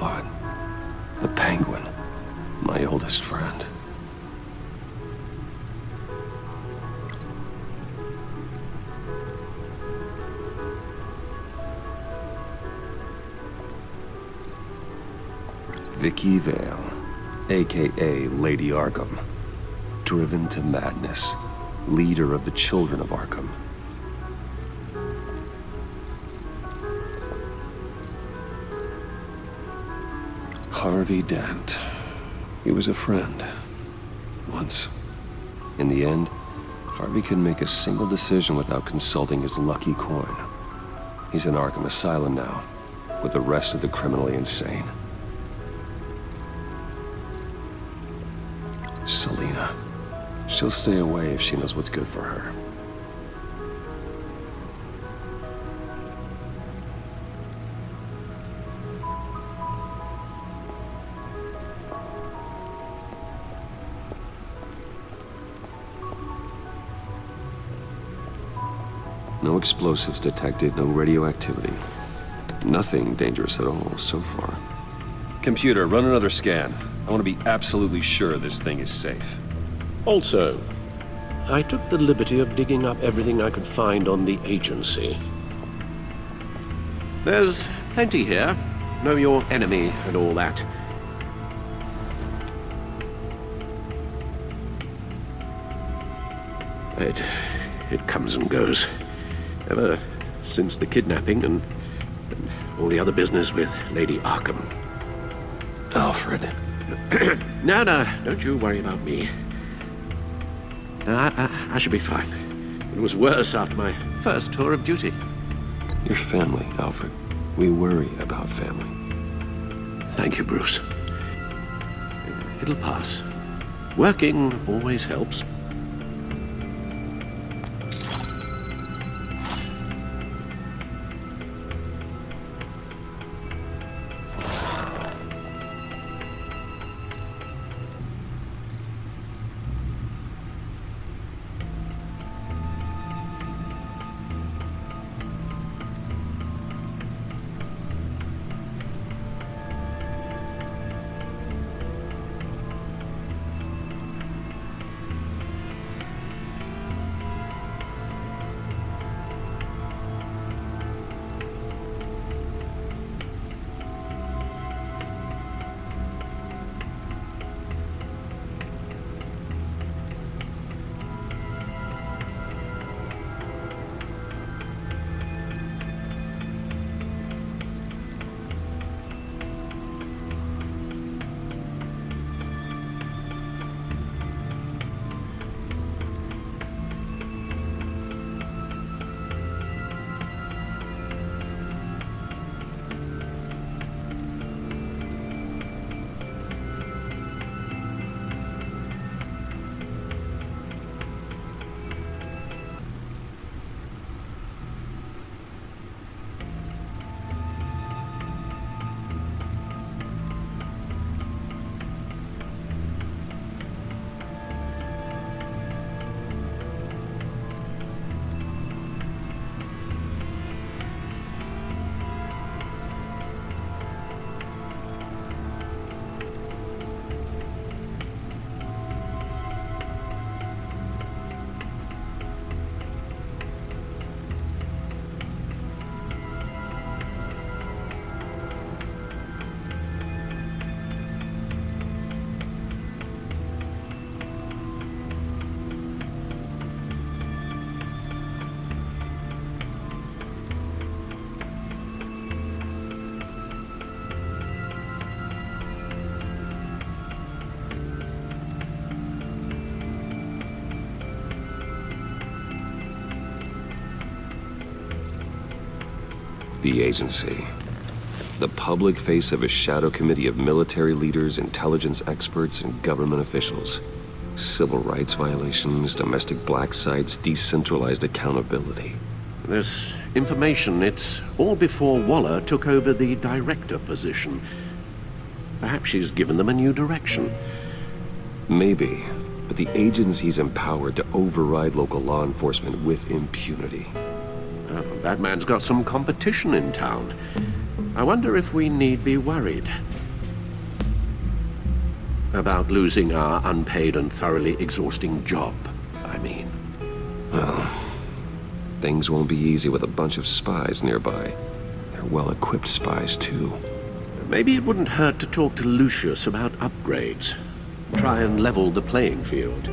robot. The Penguin. My oldest friend. Vicky Vale, aka Lady Arkham. Driven to madness. Leader of the Children of Arkham. Harvey Dent. He was a friend. Once. In the end, Harvey couldn't make a single decision without consulting his lucky coin. He's in Arkham Asylum now, with the rest of the criminally insane. Selina. She'll stay away if she knows what's good for her. No explosives detected, no radioactivity. Nothing dangerous at all so far. Computer, run another scan. I want to be absolutely sure this thing is safe. Also, I took the liberty of digging up everything I could find on the agency. There's plenty here. Know your enemy and all that. It comes and goes. Ever since the kidnapping and all the other business with Lady Arkham. Alfred. No, don't you worry about me. No, I should be fine. It was worse after my first tour of duty. Your family, Alfred. We worry about family. Thank you, Bruce. It'll pass. Working always helps. The agency. The public face of a shadow committee of military leaders, intelligence experts, and government officials. Civil rights violations, domestic black sites, decentralized accountability. This information, it's all before Waller took over the director position. Perhaps she's given them a new direction. Maybe, but the agency's empowered to override local law enforcement with impunity. Batman's got some competition in town. I wonder if we need be worried about losing our unpaid and thoroughly exhausting job, I mean. Well, things won't be easy with a bunch of spies nearby. They're well-equipped spies, too. Maybe it wouldn't hurt to talk to Lucius about upgrades. Try and level the playing field.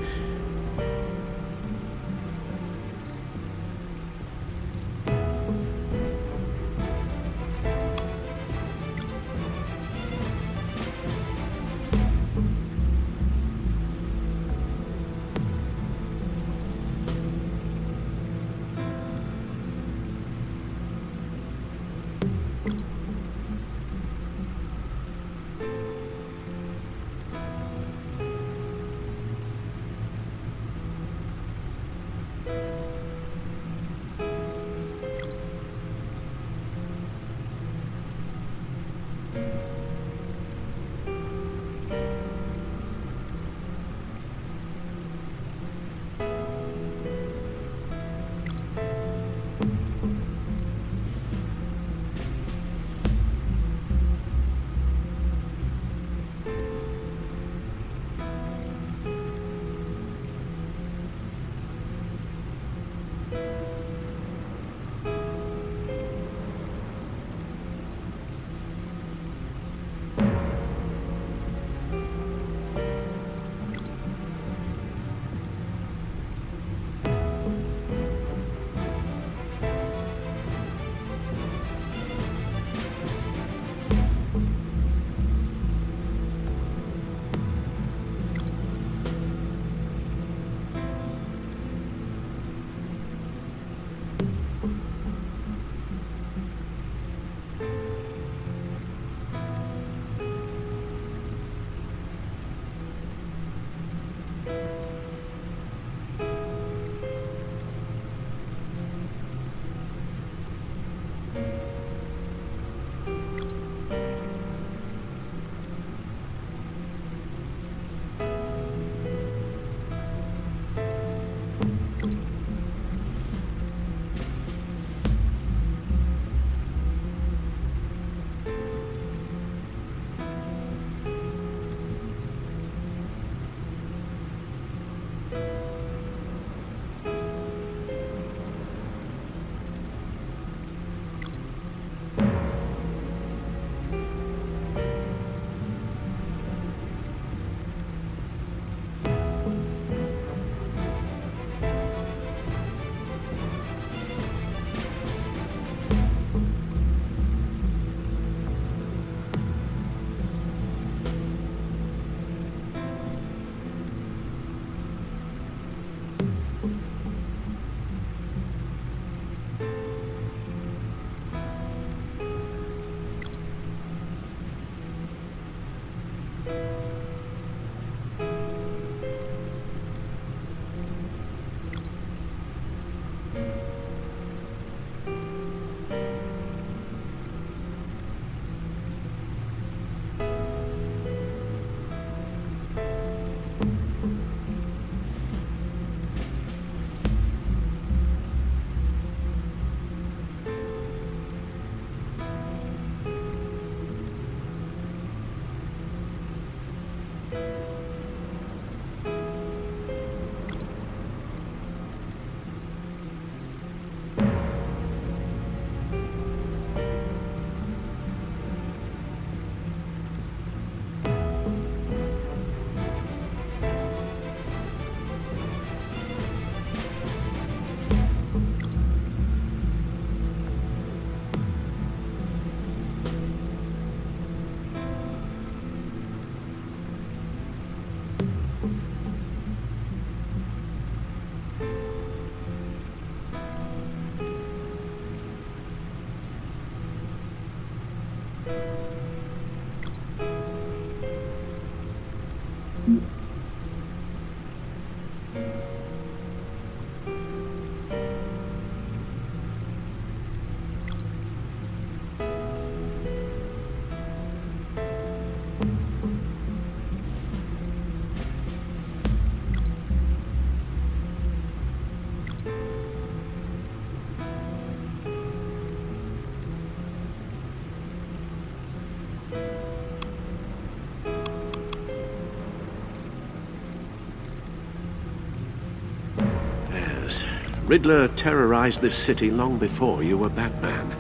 Riddler terrorized this city long before you were Batman.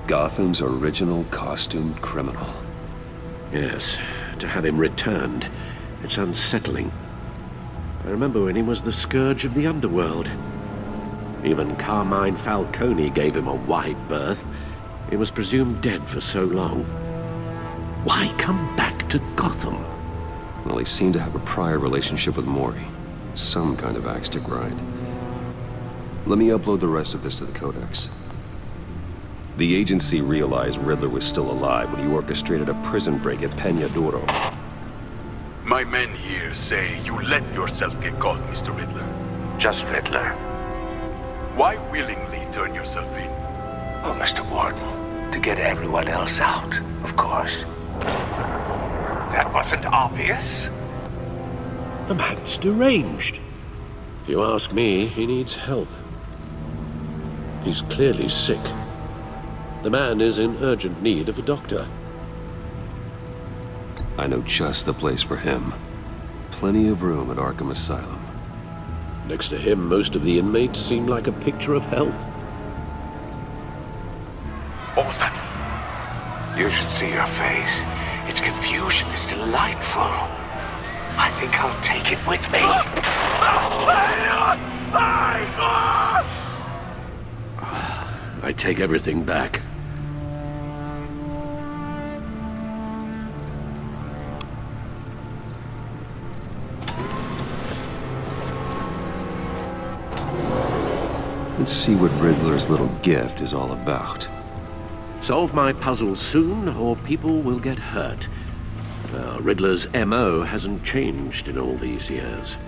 Gotham's original costumed criminal. Yes, to have him returned, it's unsettling. I remember when he was the scourge of the underworld. Even Carmine Falcone gave him a wide berth. He was presumed dead for so long. Why come back to Gotham? Well, he seemed to have a prior relationship with Mori. Some kind of axe to grind. Let me upload the rest of this to the Codex. The agency realized Riddler was still alive when he orchestrated a prison break at Peña Duro. My men here say you let yourself get caught, Mr. Riddler. Just Riddler. Why willingly turn yourself in? Oh, Mr. Warden, to get everyone else out, of course. That wasn't obvious. The man's deranged. If you ask me, he needs help. He's clearly sick. The man is in urgent need of a doctor. I know just the place for him. Plenty of room at Arkham Asylum. Next to him, most of the inmates seem like a picture of health. What was that? You should see your face. Its confusion is delightful. I think I'll take it with me. I take everything back. Let's see what Riddler's little gift is all about. Solve my puzzle soon, or people will get hurt. Riddler's MO hasn't changed in all these years.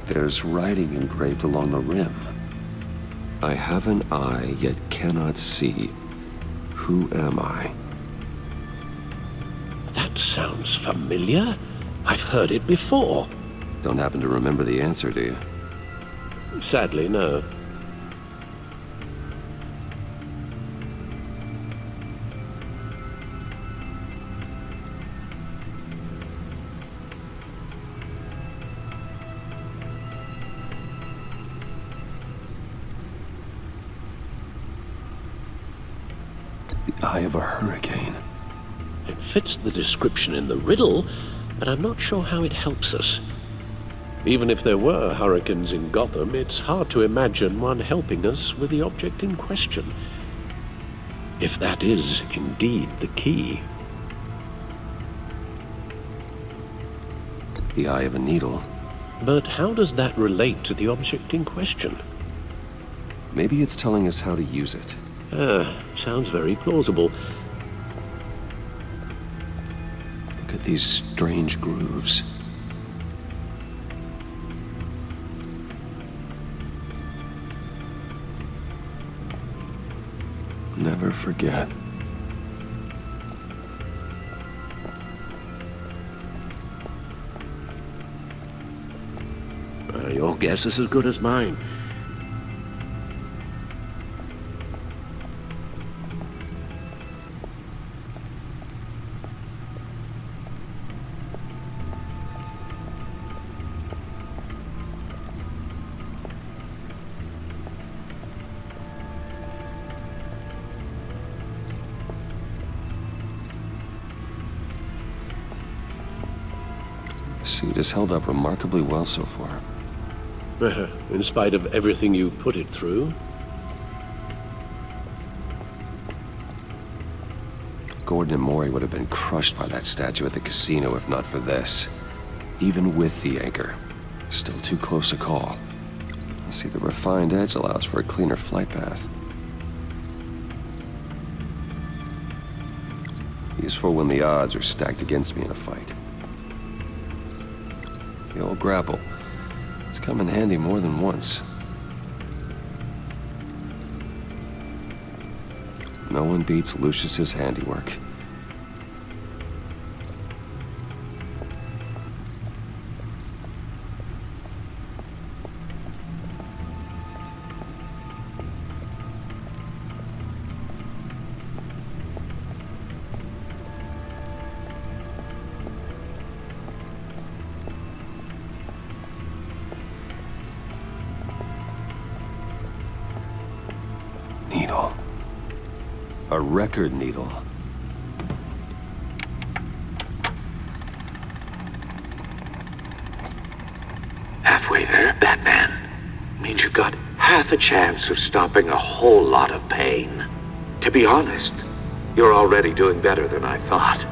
There's writing engraved along the rim. I have an eye, yet cannot see. Who am I? That sounds familiar. I've heard it before. Don't happen to remember the answer, do you? Sadly, no. The eye of a hurricane. It fits the description in the riddle, but I'm not sure how it helps us. Even if there were hurricanes in Gotham, it's hard to imagine one helping us with the object in question. If that is indeed the key. The eye of a needle. But how does that relate to the object in question? Maybe it's telling us how to use it. Sounds very plausible. Look at these strange grooves. Never forget. Your guess is as good as mine. The suit has held up remarkably well so far. In spite of everything you put it through. Gordon and Mori would have been crushed by that statue at the casino if not for this. Even with the anchor, still too close a call. See, the refined edge allows for a cleaner flight path. Useful when the odds are stacked against me in a fight. The old grapple. It's come in handy more than once. No one beats Lucius's handiwork. needle. A record needle. Halfway there, Batman. Means you've got half a chance of stopping a whole lot of pain. To be honest, you're already doing better than I thought.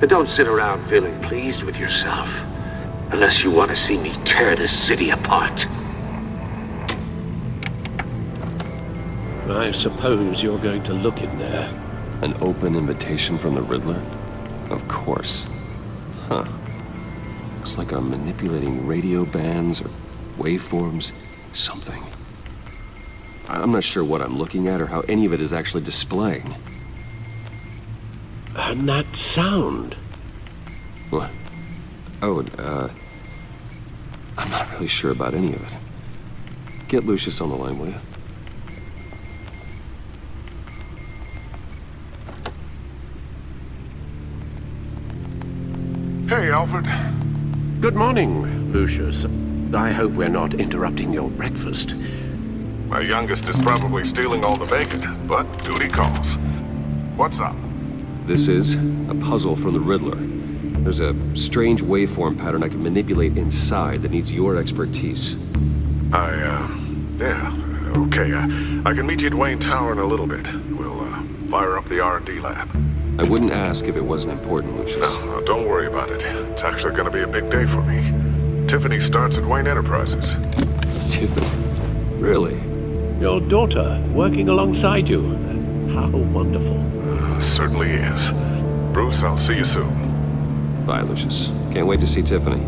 But don't sit around feeling pleased with yourself. Unless you want to see me tear this city apart. I suppose you're going to look in there. An open invitation from the Riddler? Of course. Huh. Looks like I'm manipulating radio bands or waveforms, something. I'm not sure what I'm looking at or how any of it is actually displaying. And that sound. What? Oh, I'm not really sure about any of it. Get Lucius on the line, will you? Hey, Alfred. Good morning, Lucius. I hope we're not interrupting your breakfast. My youngest is probably stealing all the bacon, but duty calls. What's up? This is a puzzle from the Riddler. There's a strange waveform pattern I can manipulate inside that needs your expertise. Yeah, okay. I can meet you at Wayne Tower in a little bit. We'll, fire up the R&D lab. I wouldn't ask if it wasn't important, Lucius. No, don't worry about it. It's actually gonna be a big day for me. Tiffany starts at Wayne Enterprises. Tiffany? Really? Your daughter working alongside you. How wonderful. Certainly is. Bruce, I'll see you soon. Bye, Lucius. Can't wait to see Tiffany.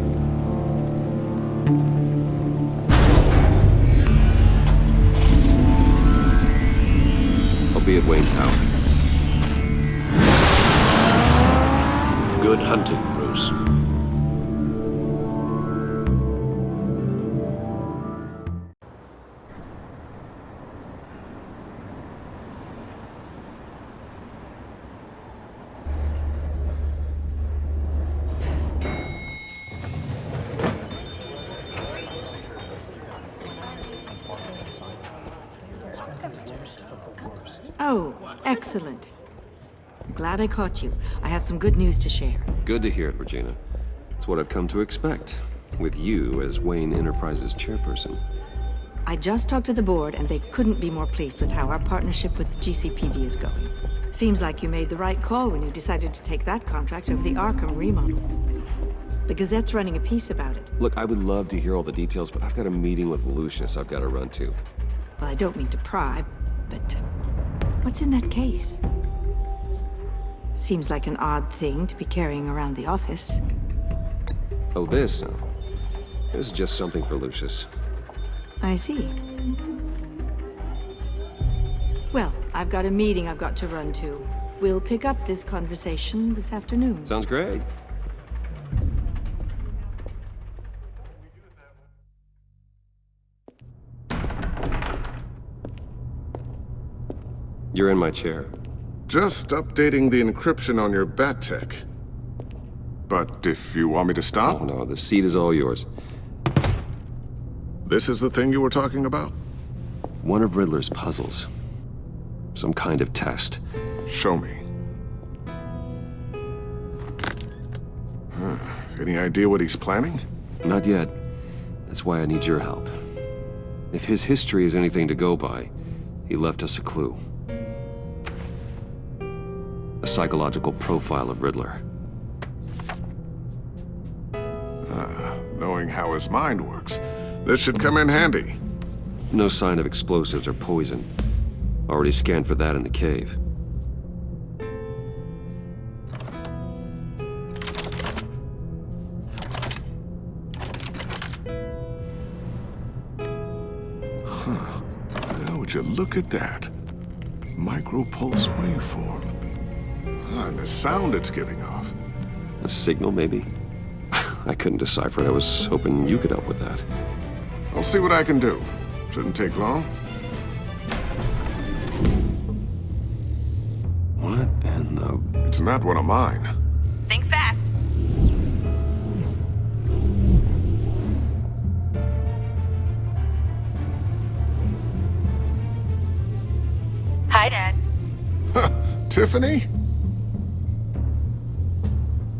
I'll be at Wayne Tower. Good hunting, Bruce. Oh, excellent. Glad I caught you. I have some good news to share. Good to hear it, Regina. It's what I've come to expect, with you as Wayne Enterprises chairperson. I just talked to the board, and they couldn't be more pleased with how our partnership with the GCPD is going. Seems like you made the right call when you decided to take that contract over the Arkham remodel. The Gazette's running a piece about it. Look, I would love to hear all the details, but I've got a meeting with Lucius I've got to run to. Well, I don't mean to pry, but what's in that case? Seems like an odd thing to be carrying around the office. Oh, this? No. This is just something for Lucius. I see. Well, I've got a meeting I've got to run to. We'll pick up this conversation this afternoon. Sounds great. You're in my chair. Just updating the encryption on your bat tech. But if you want me to stop, Oh, no, the seat is all yours. this is the thing you were talking about? One of Riddler's puzzles. Some kind of test. Show me. Any idea what he's planning? Not yet. That's why I need your help. If his history is anything to go by, he left us a clue. A psychological profile of Riddler. Knowing how his mind works, this should come in handy. No sign of explosives or poison. Already scanned for that in the cave. Now, would you look at that? Micropulse waveform. And the sound it's giving off. A signal, maybe? I couldn't decipher it. I was hoping you could help with that. I'll see what I can do. Shouldn't take long. What in the... It's not one of mine. Think fast. Hi, Dad. Tiffany?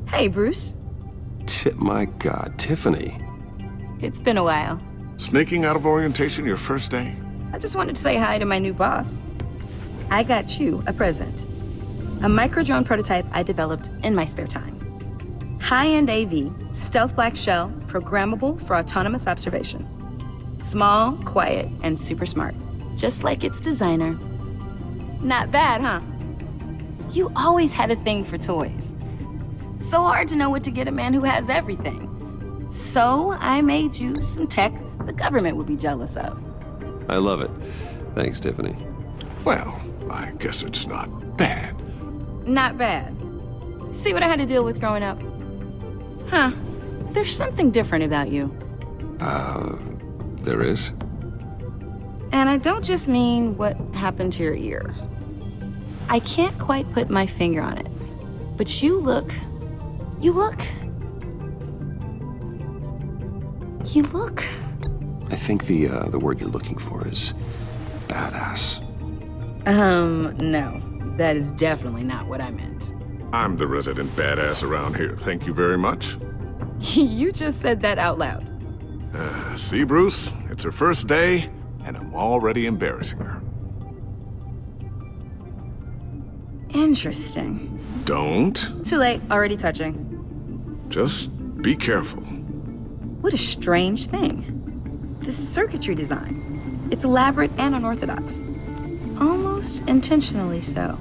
Hey, Bruce. My God, Tiffany. It's been a while. Sneaking out of orientation your first day? I just wanted to say hi to my new boss. I got you a present. A micro-drone prototype I developed in my spare time. High-end AV, stealth black shell, programmable for autonomous observation. Small, quiet, and super smart. Just like its designer. Not bad, huh? You always had a thing for toys. So hard to know what to get a man who has everything. So I made you some tech the government would be jealous of. I love it. Thanks, Tiffany. Well, I guess it's not bad. Not bad. See what I had to deal with growing up? Huh. There's something different about you. There is? And I don't just mean what happened to your ear. I can't quite put my finger on it. But you look... I think the word you're looking for is badass. No. That is definitely not what I meant. I'm the resident badass around here. Thank you very much. You just said that out loud. See, Bruce? It's her first day, and I'm already embarrassing her. Interesting. Don't. Too late, already touching. Just be careful. What a strange thing. The circuitry design. It's elaborate and unorthodox. Almost intentionally so.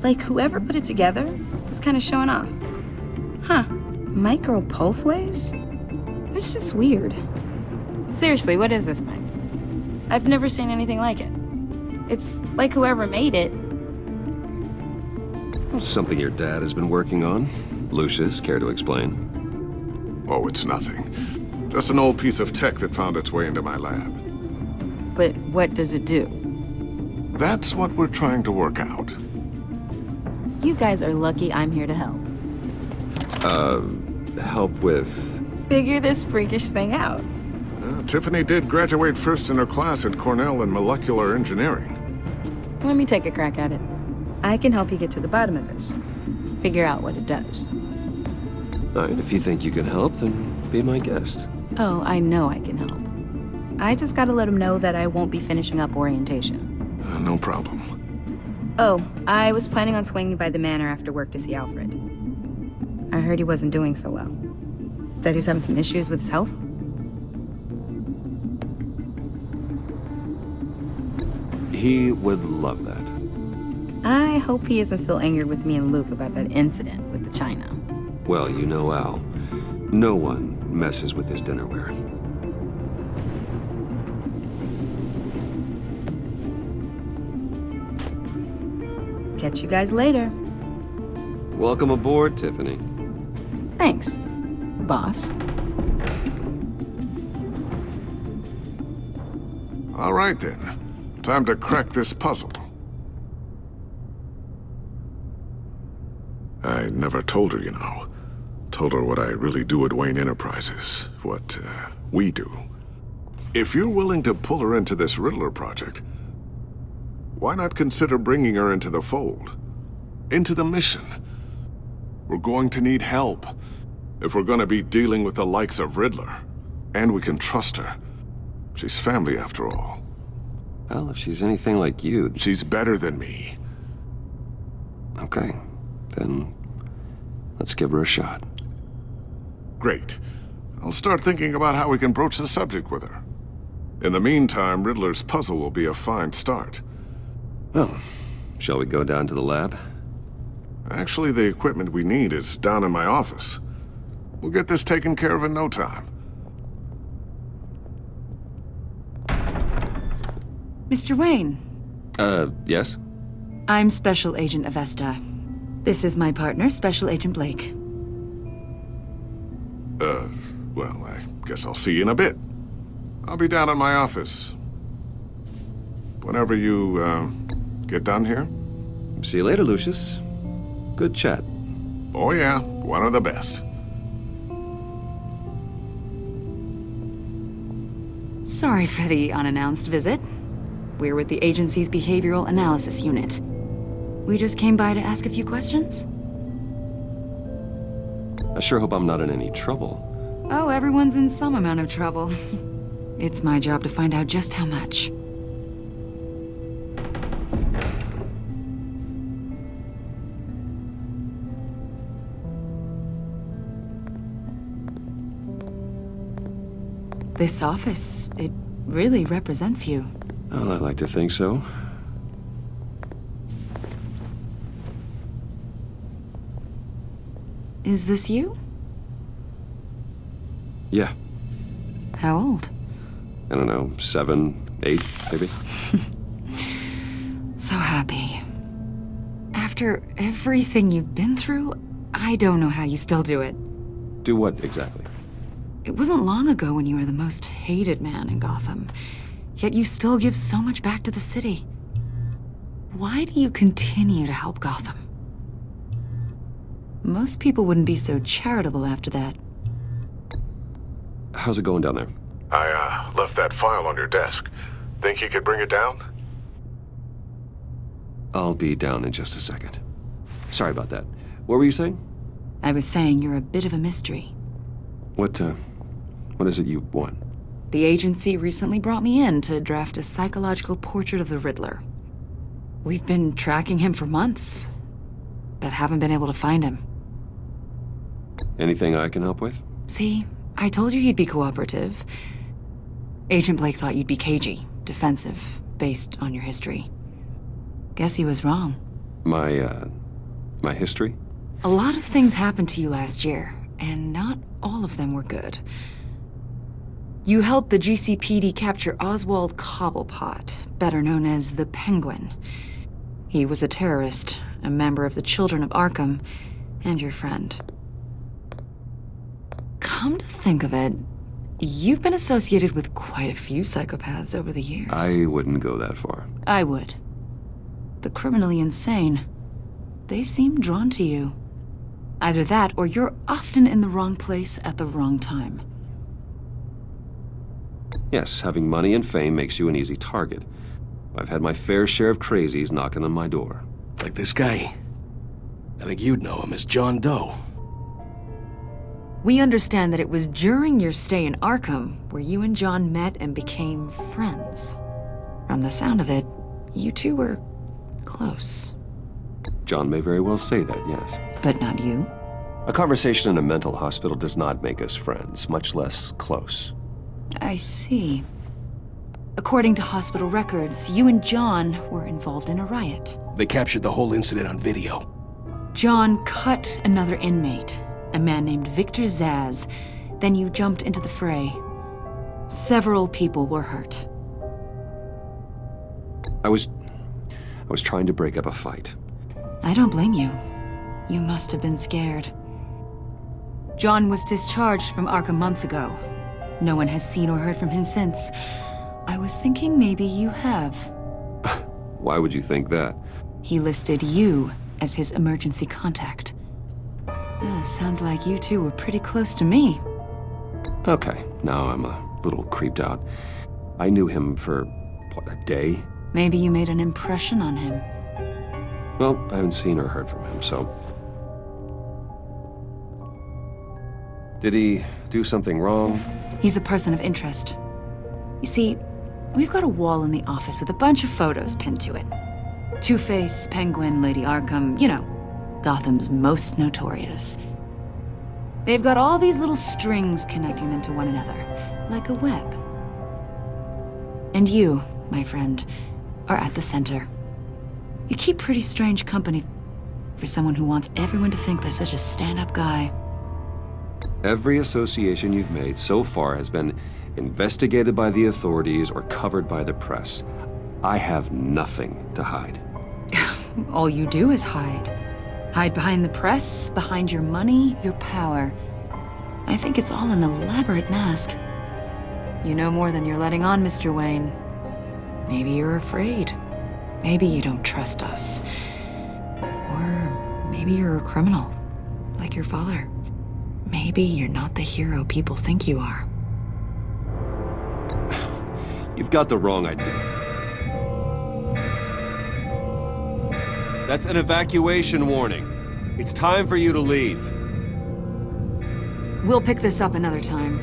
Like whoever put it together was kind of showing off. Huh. Micro pulse waves? It's just weird. Seriously, what is this thing? I've never seen anything like it. It's like whoever made it. Something your dad has been working on. Lucius, care to explain? Oh, it's nothing. Just an old piece of tech that found its way into my lab. But what does it do? That's what we're trying to work out. You guys are lucky I'm here to help. Help with... Figure this freakish thing out. Tiffany did graduate first in her class at Cornell in molecular engineering. Let me take a crack at it. I can help you get to the bottom of this. Figure out what it does. All right, if you think you can help, then be my guest. Oh, I know I can help. I just gotta let him know that I won't be finishing up orientation. No problem. Oh, I was planning on swinging by the manor after work to see Alfred. I heard he wasn't doing so well. That he was having some issues with his health. He would love that. I hope he isn't still angry with me and Luke about that incident with the china. Well, you know Al. No one messes with his dinnerware. Catch you guys later. Welcome aboard, Tiffany. Thanks, boss. All right, then. Time to crack this puzzle. I never told her, you know. Told her what I really do at Wayne Enterprises. What, we do. If you're willing to pull her into this Riddler project, why not consider bringing her into the fold? Into the mission? We're going to need help if we're going to be dealing with the likes of Riddler. And we can trust her. She's family, after all. Well, if she's anything like you... She's better than me. Okay, then let's give her a shot. Great. I'll start thinking about how we can broach the subject with her. In the meantime, Riddler's puzzle will be a fine start. Well, shall we go down to the lab? Actually, the equipment we need is down in my office. We'll get this taken care of in no time. Mr. Wayne. Yes? I'm Special Agent Avesta. This is my partner, Special Agent Blake. Well, I guess I'll see you in a bit. I'll be down in my office. Whenever you, get done here. See you later, Lucius. Good chat. Oh yeah, one of the best. Sorry for the unannounced visit. We're with the agency's behavioral analysis unit. We just came by to ask a few questions. I sure hope I'm not in any trouble. Oh, everyone's in some amount of trouble. It's my job to find out just how much. This office, it really represents you. Well, I'd like to think so. Is this you? Yeah. How old? I don't know, 7, 8, maybe? So happy. After everything you've been through, I don't know how you still do it. Do what exactly? It wasn't long ago when you were the most hated man in Gotham, yet you still give so much back to the city. Why do you continue to help Gotham? Most people wouldn't be so charitable after that. How's it going down there? I left that file on your desk. Think you could bring it down? I'll be down in just a second. Sorry about that. What were you saying? I was saying you're a bit of a mystery. What is it you want? The agency recently brought me in to draft a psychological portrait of the Riddler. We've been tracking him for months, but haven't been able to find him. Anything I can help with? See, I told you he'd be cooperative. Agent Blake thought you'd be cagey, defensive, based on your history. Guess he was wrong. My history? A lot of things happened to you last year, and not all of them were good. You helped the GCPD capture Oswald Cobblepot, better known as the Penguin. He was a terrorist, a member of the Children of Arkham, and your friend. Come to think of it, you've been associated with quite a few psychopaths over the years. I wouldn't go that far. I would. The criminally insane. They seem drawn to you. Either that, or you're often in the wrong place at the wrong time. Yes, having money and fame makes you an easy target. I've had my fair share of crazies knocking on my door. Like this guy. I think you'd know him as John Doe. We understand that it was during your stay in Arkham where you and John met and became friends. From the sound of it, you two were close. John may very well say that, yes. But not you? A conversation in a mental hospital does not make us friends, much less close. I see. According to hospital records, you and John were involved in a riot. They captured the whole incident on video. John cut another inmate, a man named Victor Zaz. Then you jumped into the fray. Several people were hurt. I was trying to break up a fight. I don't blame you. You must have been scared. John was discharged from Arkham months ago. No one has seen or heard from him since. I was thinking maybe you have. Why would you think that? He listed you as his emergency contact. Sounds like you two were pretty close to me. Okay, now I'm a little creeped out. I knew him for, what, a day? Maybe you made an impression on him. Well, I haven't seen or heard from him, so... Did he do something wrong? He's a person of interest. You see, we've got a wall in the office with a bunch of photos pinned to it. Two-Face, Penguin, Lady Arkham, you know, Gotham's most notorious. They've got all these little strings connecting them to one another, like a web. And you, my friend, are at the center. You keep pretty strange company for someone who wants everyone to think they're such a stand-up guy. Every association you've made so far has been investigated by the authorities or covered by the press. I have nothing to hide. All you do is hide. Hide behind the press, behind your money, your power. I think it's all an elaborate mask. You know more than you're letting on, Mr. Wayne. Maybe you're afraid. Maybe you don't trust us. Or maybe you're a criminal, like your father. Maybe you're not the hero people think you are. You've got the wrong idea. That's an evacuation warning. It's time for you to leave. We'll pick this up another time.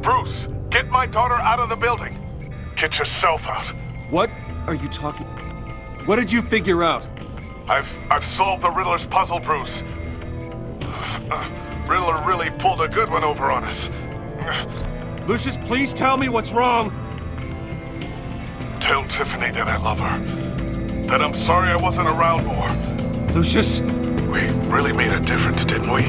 Bruce, get my daughter out of the building. Get yourself out. What are you talking? What did you figure out? I've solved the Riddler's puzzle, Bruce. Riddler really pulled a good one over on us. Lucius, please tell me what's wrong. Tell Tiffany that I love her. That I'm sorry I wasn't around more. Lucius? We really made a difference, didn't we?